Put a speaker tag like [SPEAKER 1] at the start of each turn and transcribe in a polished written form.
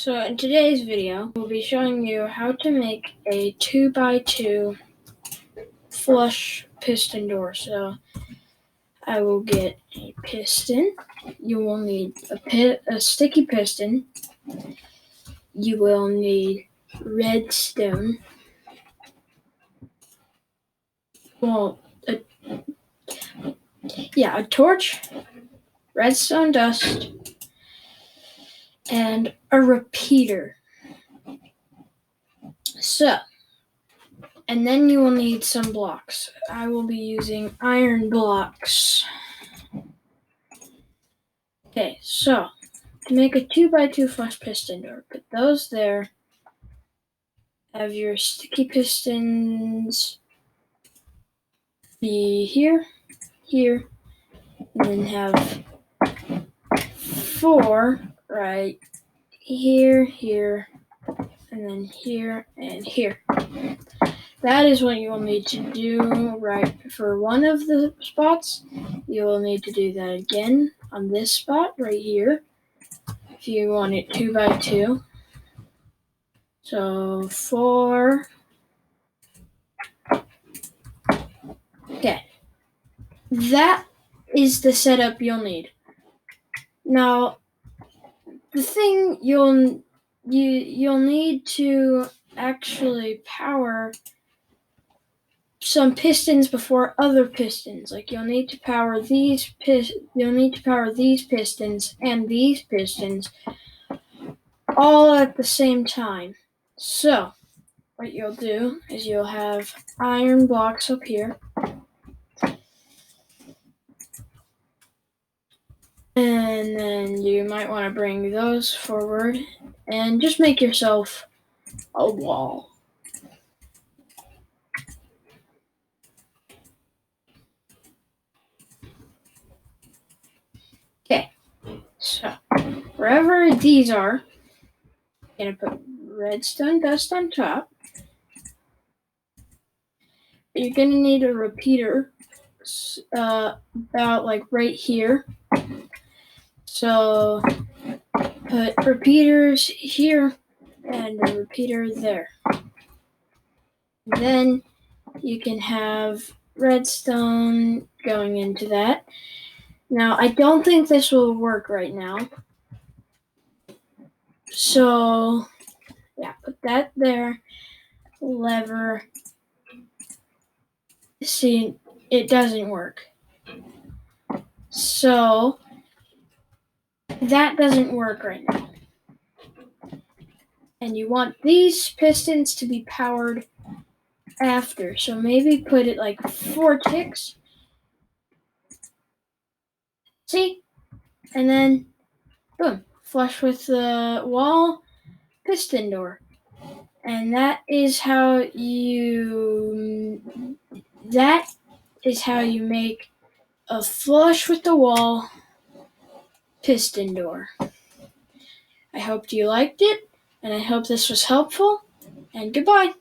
[SPEAKER 1] So in today's video, we'll be showing you how to make a 2x2 flush piston door. So I will get a piston. You will need a sticky piston. You will need redstone. A torch, redstone dust, and a repeater. And then you will need some blocks. I will be using iron blocks. Okay, so to make a 2x2 flush piston door, put those there. Have your sticky pistons be here, here, and then have 4 right here, here, and then here and here. That is what you will need to do right for one of the spots. You will need to do that again on this spot right here if you want it 2x2. So 4. Okay. That is the setup you'll need. Now, the thing you'll need to actually power some pistons before other pistons. Like you'll need to power these pistons and these pistons all at the same time. So what you'll do is you'll have iron blocks up here. And then you might want to bring those forward and just make yourself a wall. Okay, so wherever these are, I'm going to put redstone dust on top. You're going to need a repeater about like right here. So put repeaters here and a repeater there. Then you can have redstone going into that. Now, I don't think this will work right now. So, yeah, put that there. Lever. See, it doesn't work. So, that doesn't work right now. And you want these pistons to be powered after. So maybe put it like 4 ticks. See? And then, boom, flush with the wall piston door. And that is how you make a flush with the wall piston door. I hope you liked it, and I hope this was helpful, and goodbye.